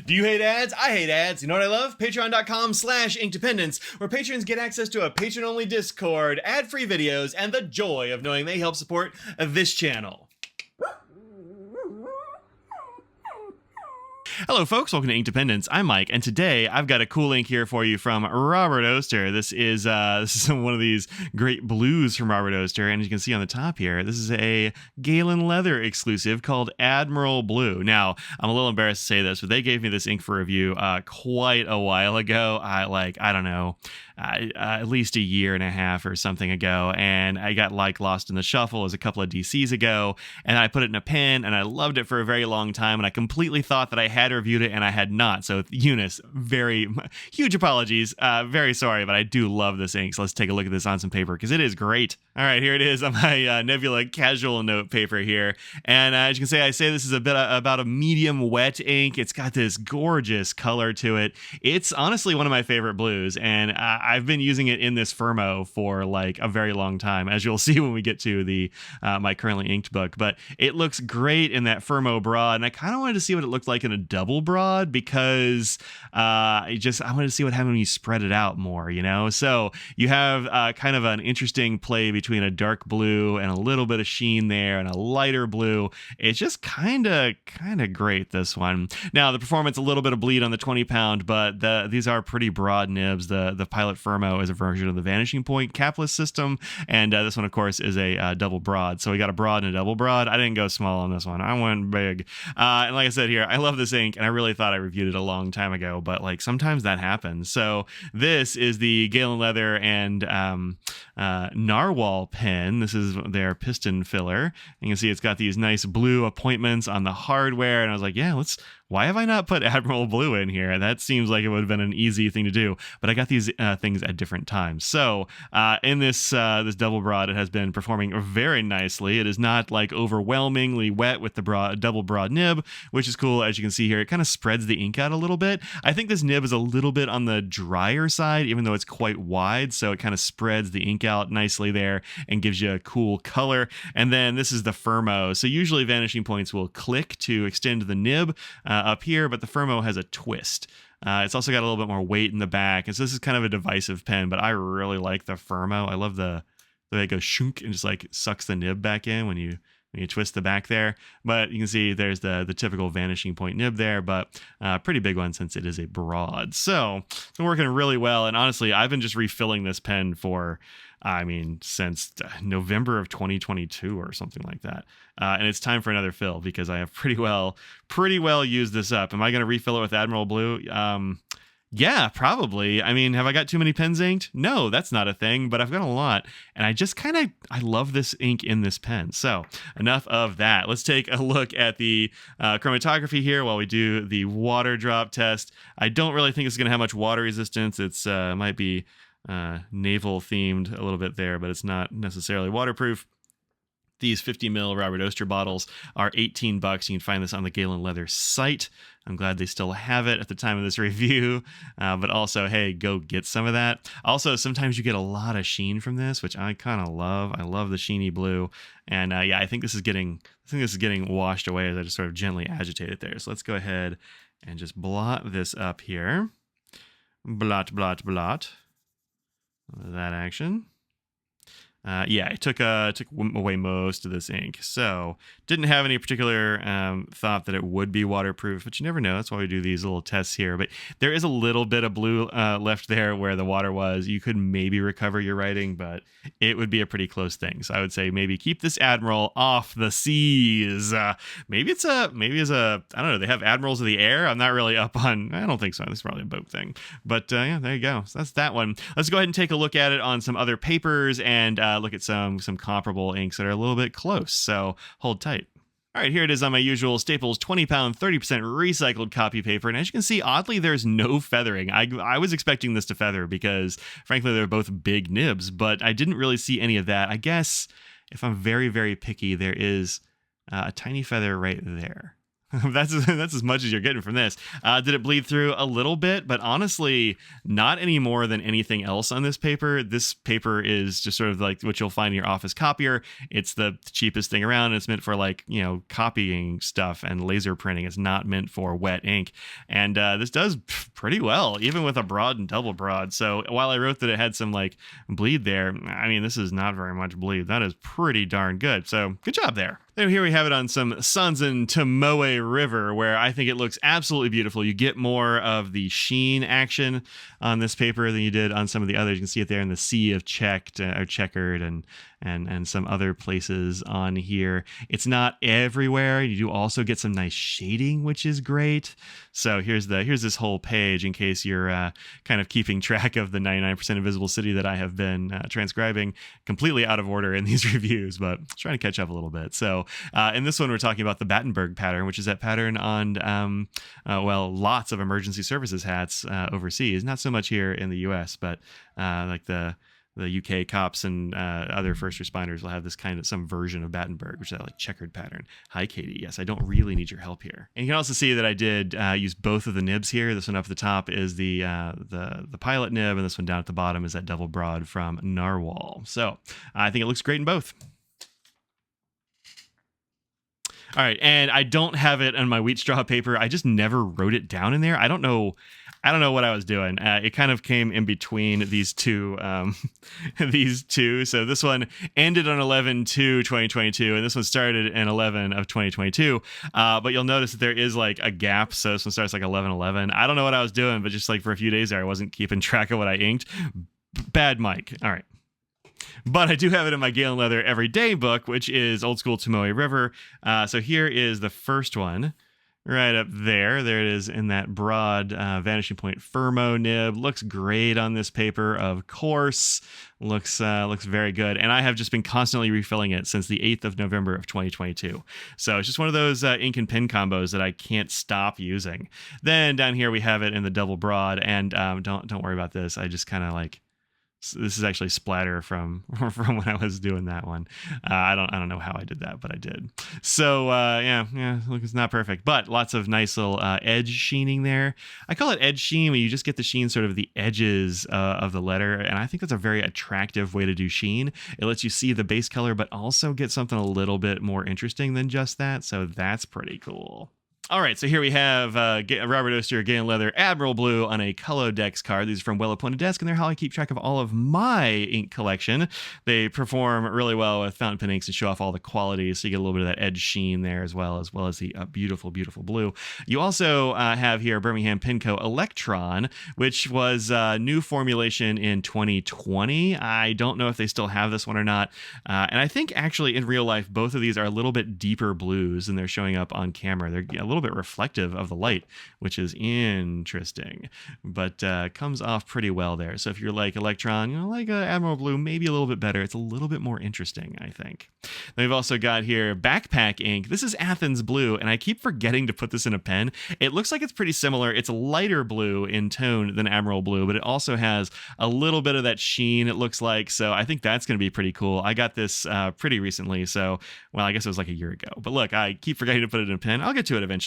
Do you hate ads? I hate ads. You know what I love? Patreon.com/inkdependence, where patrons get access to a patron-only Discord, ad-free videos, and the joy of knowing they help support this channel. Hello folks, welcome to Inkdependence. I'm Mike, and today I've got a cool ink here for you from Robert Oster. This is one of these great blues from Robert Oster, and as you can see on the top here, this is a Galen Leather exclusive called Admiral Blue. Now, I'm a little embarrassed to say this, but they gave me this ink for review quite a while ago. I don't know, at least a year and a half or something ago, and I got lost in the shuffle as a couple of DCs ago, and I put it in a pen, and I loved it for a very long time, and I completely thought that I had reviewed it, and I had not. So Eunice, very huge apologies, very sorry, but I do love this ink. So let's take a look at this on some paper, because it is great. All right, here it is on my Nebula casual note paper here, and as you can see, I say this is a bit about a medium wet ink. It's got this gorgeous color to it. It's honestly one of my favorite blues, and I've been using it in this Firmo for like a very long time, as you'll see when we get to the my currently inked book. But it looks great in that Firmo broad, and I kind of wanted to see what it looked like in a double broad, because I wanted to see what happened when you spread it out more, you know? So you have kind of an interesting play between a dark blue and a little bit of sheen there and a lighter blue. It's just kind of great, this one. Now, the performance, a little bit of bleed on the 20 pound, but these are pretty broad nibs. The Pilot Firmo is a version of the Vanishing Point capless system, and this one, of course, is a double broad. So we got a broad and a double broad. I didn't go small on this one. I went big. And like I said here, I love this ink, and I really thought I reviewed it a long time ago, but like sometimes that happens. So this is the Galen Leather and Narwhal pen. This is their piston filler. You can see it's got these nice blue appointments on the hardware, and I was like, yeah, why have I not put Admiral Blue in here? That seems like it would have been an easy thing to do, but I got these things at different times. So in this double broad, it has been performing very nicely. It is not like overwhelmingly wet with the double broad nib, which is cool. As you can see here, it kind of spreads the ink out a little bit. I think this nib is a little bit on the drier side, even though it's quite wide, so it kind of spreads the ink out nicely there and gives you a cool color. And then this is the Firmo. So usually Vanishing Points will click to extend the nib up here, but the Firmo has a twist. It's also got a little bit more weight in the back, and so this is kind of a divisive pen, but I really like the Firmo. I love the way it goes shunk and just like sucks the nib back in when you twist the back there. But you can see there's the typical Vanishing Point nib there, but pretty big one since it is a broad. So it's been working really well, and honestly, I've been just refilling this pen for since November of 2022 or something like that. And it's time for another fill, because I have pretty well used this up. Am I going to refill it with Admiral Blue? Yeah, probably. Have I got too many pens inked? No, that's not a thing, but I've got a lot, and I love this ink in this pen. So enough of that. Let's take a look at the chromatography here while we do the water drop test. I don't really think it's going to have much water resistance. It's might be naval themed a little bit there, but it's not necessarily waterproof. These 50 ml Robert Oster bottles are $18. You can find this on the Galen Leather site. I'm glad they still have it at the time of this review, but also, hey, go get some of that. Also, sometimes you get a lot of sheen from this, which I kind of love. I love the sheeny blue, and yeah, I think this is getting washed away as I just sort of gently agitate it there. So let's go ahead and just blot this up here. Blot, blot, blot. That action. Yeah, it took away most of this ink, so didn't have any particular thought that it would be waterproof, but you never know. That's why we do these little tests here. But there is a little bit of blue left there where the water was. You could maybe recover your writing, but it would be a pretty close thing. So I would say maybe keep this Admiral off the seas. Maybe it's I don't know. They have Admirals of the air. I'm not really up on. I don't think so. This is probably a boat thing. But yeah, there you go. So that's that one. Let's go ahead and take a look at it on some other papers and look at some comparable inks that are a little bit close. So hold tight. All right, here it is on my usual Staples 20-pound, 30% recycled copy paper. And as you can see, oddly, there's no feathering. I was expecting this to feather because, frankly, they're both big nibs, but I didn't really see any of that. I guess if I'm very, very picky, there is a tiny feather right there. That's as much as you're getting from this. Did it bleed through a little bit, but honestly, not any more than anything else on this paper. This paper is just sort of like what you'll find in your office copier. It's the cheapest thing around. It's meant for like, copying stuff and laser printing. It's not meant for wet ink. And this does pretty well, even with a broad and double broad. So while I wrote that it had some like bleed there, I mean, this is not very much bleed. That is pretty darn good. So good job there. And here we have it on some Sanzen Tomoe River, where I think it looks absolutely beautiful. You get more of the sheen action on this paper than you did on some of the others. You can see it there in the sea of checked or checkered and some other places on here. It's not everywhere. You do also get some nice shading, which is great. So here's this whole page in case you're kind of keeping track of the 99% Invisible City that I have been transcribing completely out of order in these reviews, but trying to catch up a little bit. So in this one, we're talking about the Battenberg pattern, which is that pattern on, lots of emergency services hats overseas. Not so much here in the U.S., but like the UK cops and other first responders will have this kind of some version of Battenberg, which is that like checkered pattern. Hi, Katie. Yes, I don't really need your help here. And you can also see that I did use both of the nibs here. This one up at the top is the pilot nib, and this one down at the bottom is that double broad from Narwhal. So I think it looks great in both. All right, and I don't have it on my wheat straw paper. I just never wrote it down in there. I don't know what I was doing. It kind of came in between these two, these two. So this one ended on 11/2/2022, and this one started in 11 of 2022. But you'll notice that there is like a gap. So this one starts like 11/11. I don't know what I was doing, but just like for a few days there, I wasn't keeping track of what I inked. Bad mic. All right. But I do have it in my Galen Leather Everyday book, which is Old School Tomoe River. So here is the first one right up there. There it is in that broad Vanishing Point Firmo nib. Looks great on this paper, of course. Looks very good. And I have just been constantly refilling it since the 8th of November of 2022. So it's just one of those ink and pen combos that I can't stop using. Then down here we have it in the double broad. And don't worry about this. I just kind of like... This is actually splatter from when I was doing that one. I don't know how I did that, but I did. So look, it's not perfect, but lots of nice little edge sheening there. I call it edge sheen when you just get the sheen sort of the edges of the letter, and I think that's a very attractive way to do sheen. It lets you see the base color, but also get something a little bit more interesting than just that. So that's pretty cool. All right, so here we have Robert Oster Galen Leather Admiral Blue on a Colodex card. These are from Well Appointed Desk, and they're how I keep track of all of my ink collection. They perform really well with fountain pen inks and show off all the qualities, so you get a little bit of that edge sheen there as well as the beautiful, beautiful blue. You also have here Birmingham Penco Electron, which was a new formulation in 2020. I don't know if they still have this one or not, and I think actually in real life, both of these are a little bit deeper blues than they're showing up on camera. They're a little bit reflective of the light, which is interesting, but comes off pretty well there. So if you're like Electron, like Admiral Blue, maybe a little bit better. It's a little bit more interesting, I think. Then we've also got here Backpack ink. This is Athens Blue, and I keep forgetting to put this in a pen. It looks like it's pretty similar. It's lighter blue in tone than Admiral Blue, but it also has a little bit of that sheen, it looks like. So I think that's going to be pretty cool. I got this pretty recently, so, well, I guess it was like a year ago. But look, I keep forgetting to put it in a pen. I'll get to it eventually.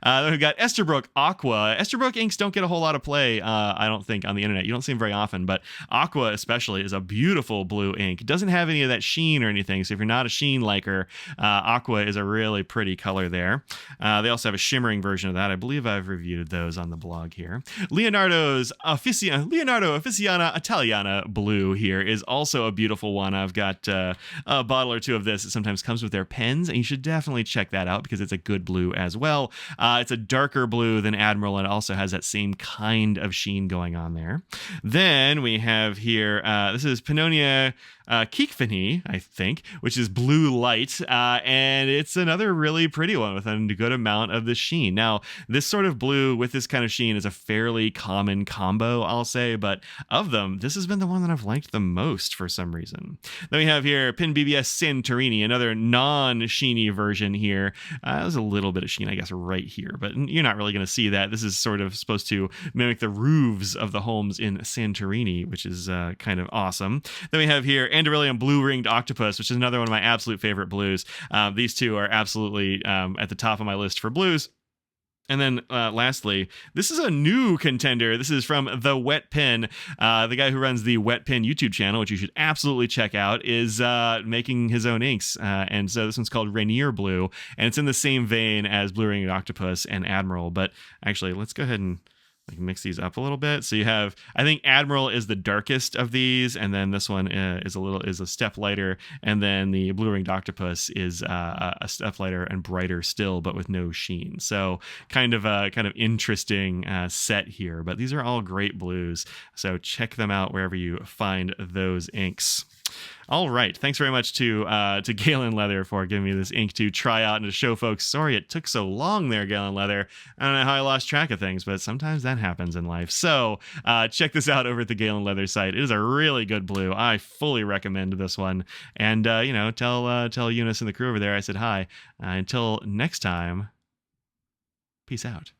Then we've got Esterbrook Aqua. Esterbrook inks don't get a whole lot of play, I don't think, on the internet. You don't see them very often, but Aqua especially is a beautiful blue ink. It doesn't have any of that sheen or anything, so if you're not a sheen liker, Aqua is a really pretty color there. They also have a shimmering version of that. I believe I've reviewed those on the blog here. Leonardo Officina Italiana Blue here is also a beautiful one. I've got a bottle or two of this. It sometimes comes with their pens, and you should definitely check that out because it's a good blue as well. It's a darker blue than Admiral, and it also has that same kind of sheen going on there. Then we have here, this is Pannonia Kikfini, I think, which is blue light, and it's another really pretty one with a good amount of the sheen. Now, this sort of blue with this kind of sheen is a fairly common combo, I'll say, but of them, this has been the one that I've liked the most for some reason. Then we have here Pin BBS Santorini, another non-sheeny version here. There's a little bit of sheen, I guess, right here. But you're not really going to see that. This is sort of supposed to mimic the roofs of the homes in Santorini, which is kind of awesome. Then we have here Andorilium blue-ringed octopus, which is another one of my absolute favorite blues. These two are absolutely at the top of my list for blues. And then lastly, this is a new contender. This is from The Wet Pen. The guy who runs the Wet Pen YouTube channel, which you should absolutely check out, is making his own inks. And so this one's called Rainier Blue, and it's in the same vein as Blue Ringed Octopus and Admiral. But actually, let's go ahead and mix these up a little bit. So you have, I think Admiral is the darkest of these, and then this one is a step lighter, and then the Blue Ringed Octopus is a step lighter and brighter still, but with no sheen. So kind of interesting set here. But these are all great blues, so check them out wherever you find those inks. All right. Thanks very much to Galen Leather for giving me this ink to try out and to show folks. Sorry it took so long there, Galen Leather. I don't know how I lost track of things, but sometimes that happens in life. So check this out over at the Galen Leather site. It is a really good blue. I fully recommend this one. And, tell Eunice and the crew over there I said hi. Until next time, peace out.